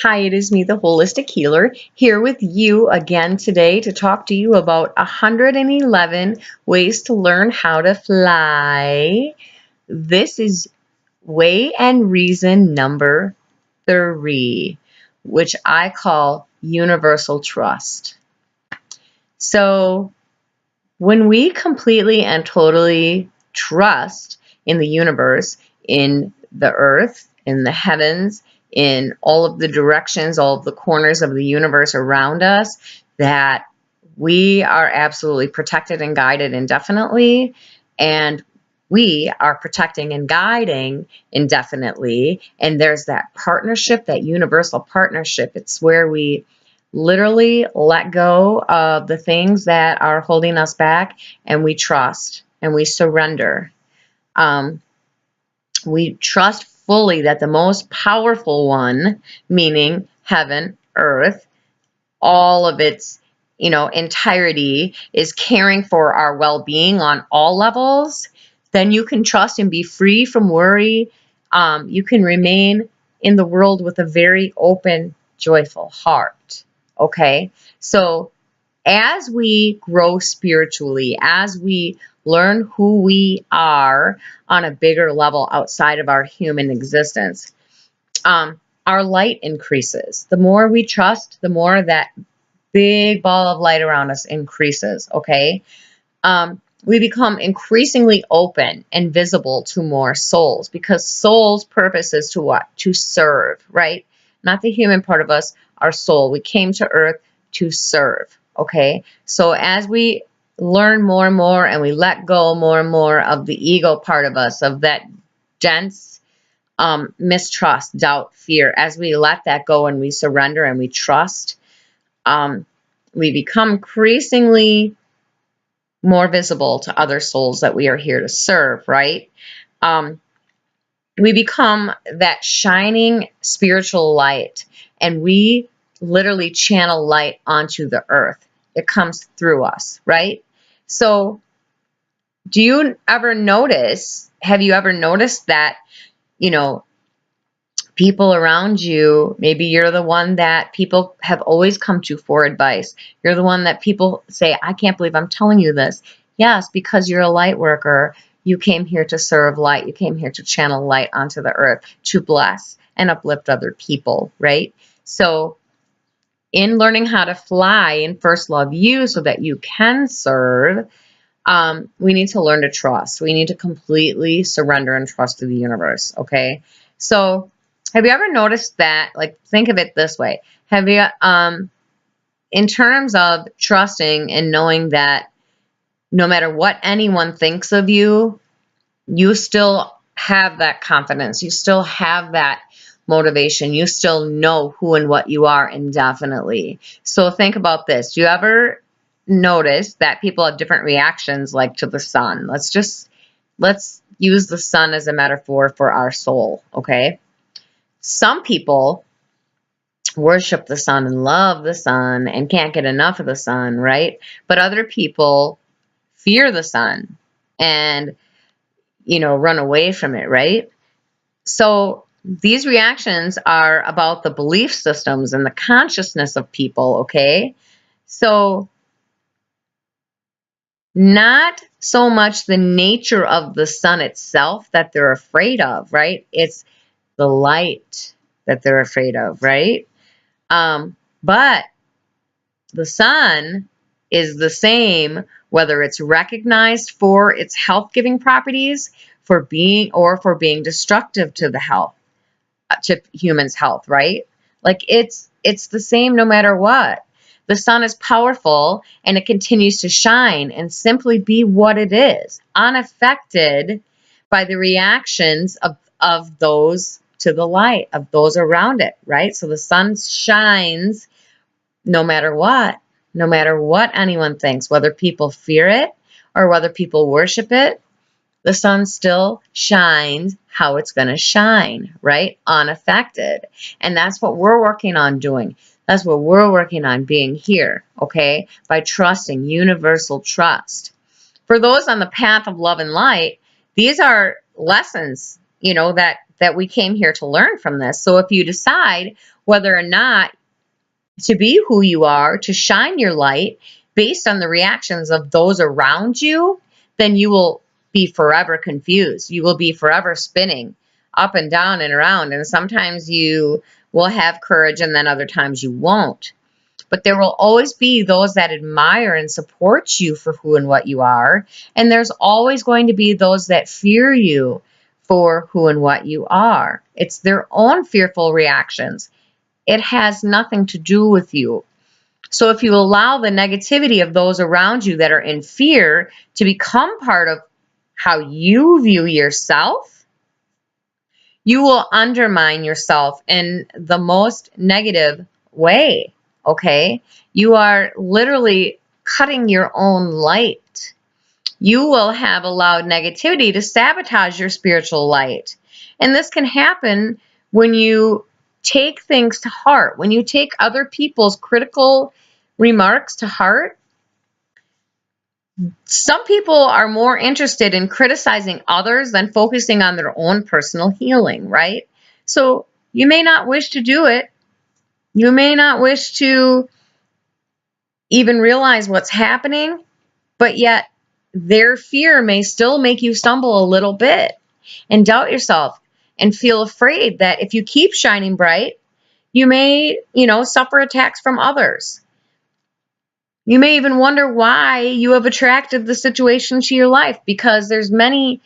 Hi, it is me, the Holistic Healer, here with you again today to talk to you about 111 ways to learn how to fly. This is way and reason number 3, which I call universal trust. So, when we completely and totally trust in the universe, in the earth, in the heavens, in all of the directions, all of the corners of the universe around us, that we are absolutely protected and guided indefinitely, and we are protecting and guiding indefinitely. And there's that partnership, that universal partnership. It's where we literally let go of the things that are holding us back, and we trust and we surrender. We trust fully that the most powerful one, meaning heaven, earth, all of its entirety, is caring for our well-being on all levels. Then you can trust and be free from worry. You can remain in the world with a very open, joyful heart. Okay, so as we grow spiritually, as we learn who we are on a bigger level outside of our human existence, our light increases. The more we trust, the more that big ball of light around us increases. Okay, we become increasingly open and visible to more souls, because soul's purpose is to what? To serve, right? Not the human part of us, our soul. We came to earth to serve. Okay, so as we learn more and more, and we let go more and more of the ego part of us, of that dense mistrust, doubt, fear, as we let that go and we surrender and we trust, we become increasingly more visible to other souls that we are here to serve, right? We become that shining spiritual light, and we literally channel light onto the earth. It comes through us, right? So, have you ever noticed that, people around you, maybe you're the one that people have always come to for advice. You're the one that people say, I can't believe I'm telling you this. Yes, because you're a light worker. You came here to serve light. You came here to channel light onto the earth, to bless and uplift other people, right? So in learning how to fly and first love you so that you can serve, we need to learn to trust. We need to completely surrender and trust to the universe, okay? So have you ever noticed that, like, think of it this way. Have you, in terms of trusting and knowing that no matter what anyone thinks of you, you still have that confidence. You still have that motivation. You still know who and what you are indefinitely. So think about this. Do you ever notice that people have different reactions, like to the sun? Let's use the sun as a metaphor for our soul, okay? Some people worship the sun and love the sun and can't get enough of the sun, right? But other people fear the sun and, run away from it, right? So these reactions are about the belief systems and the consciousness of people, okay? So not so much the nature of the sun itself that they're afraid of, right? It's the light that they're afraid of, right? But the sun is the same whether it's recognized for its health-giving properties, for being destructive to the health, to humans' health, right? Like it's the same no matter what. The sun is powerful, and it continues to shine and simply be what it is, unaffected by the reactions of those to the light, of those around it, right? So the sun shines no matter what anyone thinks, whether people fear it or whether people worship it. The sun still shines how it's going to shine, right? Unaffected. And that's what we're working on doing. That's what we're working on being here, okay? By trusting, universal trust. For those on the path of love and light, these are lessons, that that we came here to learn from this. So if you decide whether or not to be who you are, to shine your light based on the reactions of those around you, then you will be forever confused. You will be forever spinning up and down and around. And sometimes you will have courage and then other times you won't. But there will always be those that admire and support you for who and what you are. And there's always going to be those that fear you for who and what you are. It's their own fearful reactions. It has nothing to do with you. So if you allow the negativity of those around you that are in fear to become part of how you view yourself, you will undermine yourself in the most negative way, okay? You are literally cutting your own light. You will have allowed negativity to sabotage your spiritual light. And this can happen when you take things to heart, when you take other people's critical remarks to heart. Some people are more interested in criticizing others than focusing on their own personal healing, right? So you may not wish to do it. You may not wish to even realize what's happening, but yet their fear may still make you stumble a little bit and doubt yourself and feel afraid that if you keep shining bright, you may, suffer attacks from others. You may even wonder why you have attracted the situation to your life, because there's many,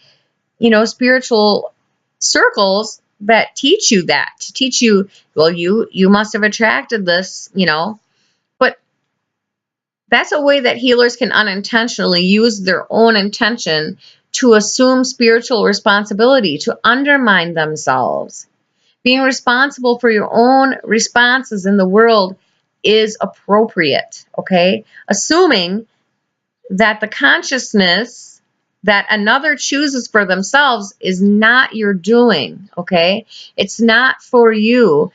spiritual circles that teach you that, to teach you, well, you must have attracted this, but that's a way that healers can unintentionally use their own intention to assume spiritual responsibility, to undermine themselves. Being responsible for your own responses in the world is appropriate, okay? Assuming that the consciousness that another chooses for themselves is not your doing, okay? It's not for you.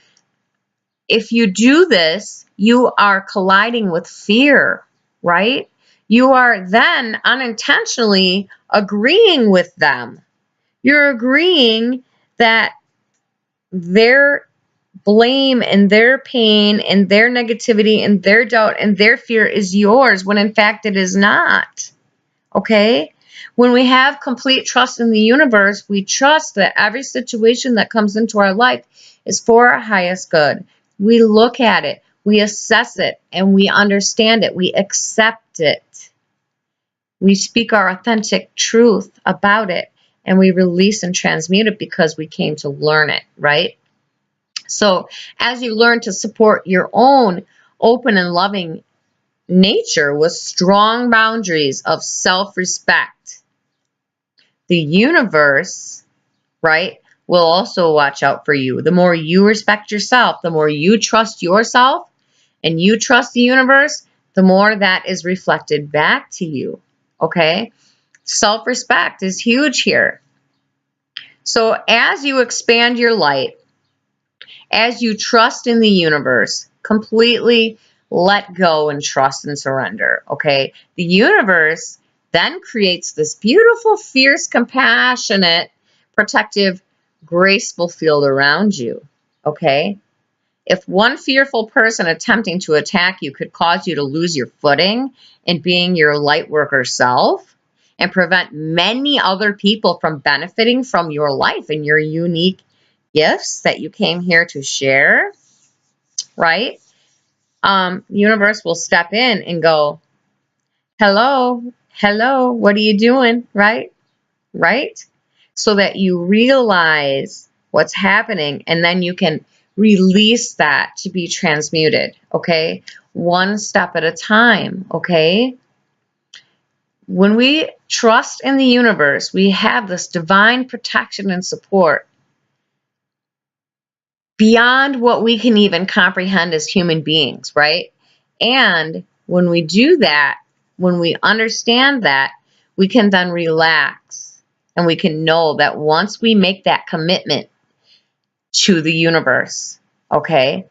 If you do this, you are colliding with fear, right? You are then unintentionally agreeing with them. You're agreeing that their blame and their pain and their negativity and their doubt and their fear is yours, when in fact it is not. Okay? When we have complete trust in the universe, we trust that every situation that comes into our life is for our highest good. We look at it, we assess it, and we understand it. We accept it. We speak our authentic truth about it, and we release and transmute it because we came to learn it, right? So as you learn to support your own open and loving nature with strong boundaries of self-respect, the universe, right, will also watch out for you. The more you respect yourself, the more you trust yourself and you trust the universe, the more that is reflected back to you, okay? Self-respect is huge here. So as you expand your light, as you trust in the universe, completely let go and trust and surrender, okay? The universe then creates this beautiful, fierce, compassionate, protective, graceful field around you, okay? If one fearful person attempting to attack you could cause you to lose your footing in being your light worker self and prevent many other people from benefiting from your life and your unique gifts that you came here to share, right? The universe will step in and go, hello, what are you doing, right? So that you realize what's happening, and then you can release that to be transmuted, okay? One step at a time, okay? When we trust in the universe, we have this divine protection and support beyond what we can even comprehend as human beings, right? And when we do that, when we understand that, we can then relax, and we can know that once we make that commitment to the universe, okay,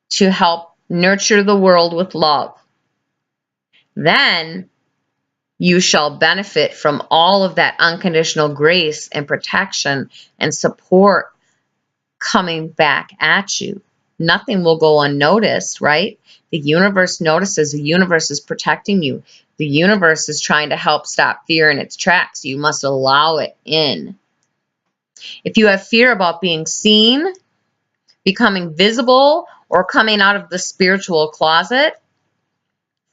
to help nurture the world with love, then you shall benefit from all of that unconditional grace and protection and support coming back at you. Nothing will go unnoticed, right? The universe notices. The universe is protecting you. The universe is trying to help stop fear in its tracks. You must allow it in. If you have fear about being seen, becoming visible, or coming out of the spiritual closet,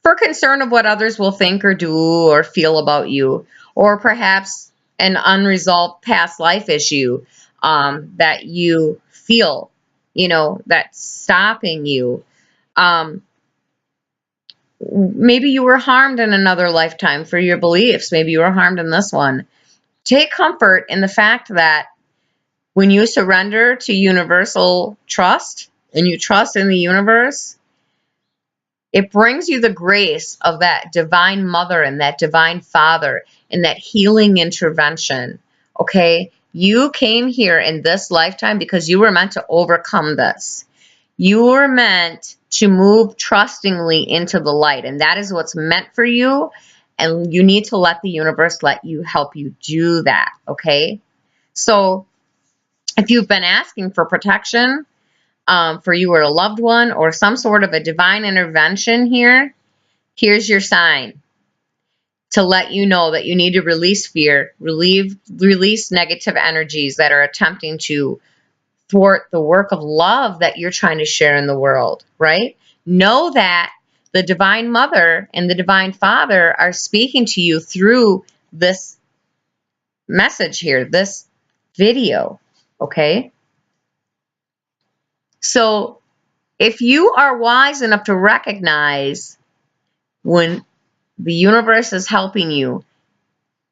for concern of what others will think or do or feel about you, or perhaps an unresolved past life issue that you feel, that's stopping you. Maybe you were harmed in another lifetime for your beliefs. Maybe you were harmed in this one. Take comfort in the fact that when you surrender to universal trust and you trust in the universe, it brings you the grace of that divine mother and that divine father and that healing intervention. Okay? You came here in this lifetime because you were meant to overcome this. You were meant to move trustingly into the light, and that is what's meant for you. And you need to let the universe help you do that. Okay? So if you've been asking for protection, for you or a loved one, or some sort of a divine intervention here, here's your sign to let you know that you need to release fear, release negative energies that are attempting to thwart the work of love that you're trying to share in the world, right? Know that the Divine Mother and the Divine Father are speaking to you through this message here, this video, okay? So if you are wise enough to recognize when the universe is helping you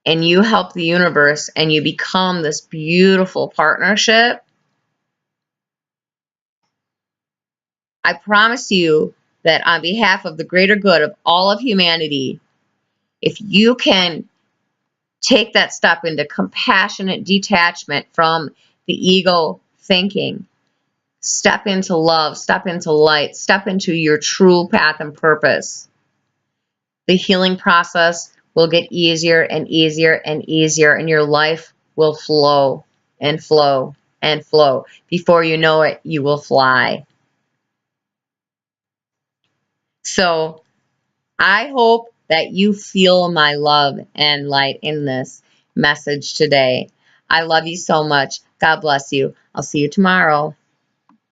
and you help the universe and you become this beautiful partnership, I promise you that on behalf of the greater good of all of humanity, if you can take that step into compassionate detachment from the ego thinking, step into love, step into light, step into your true path and purpose, the healing process will get easier and easier and easier, and your life will flow and flow and flow. Before you know it, you will fly. So I hope that you feel my love and light in this message today. I love you so much. God bless you. I'll see you tomorrow.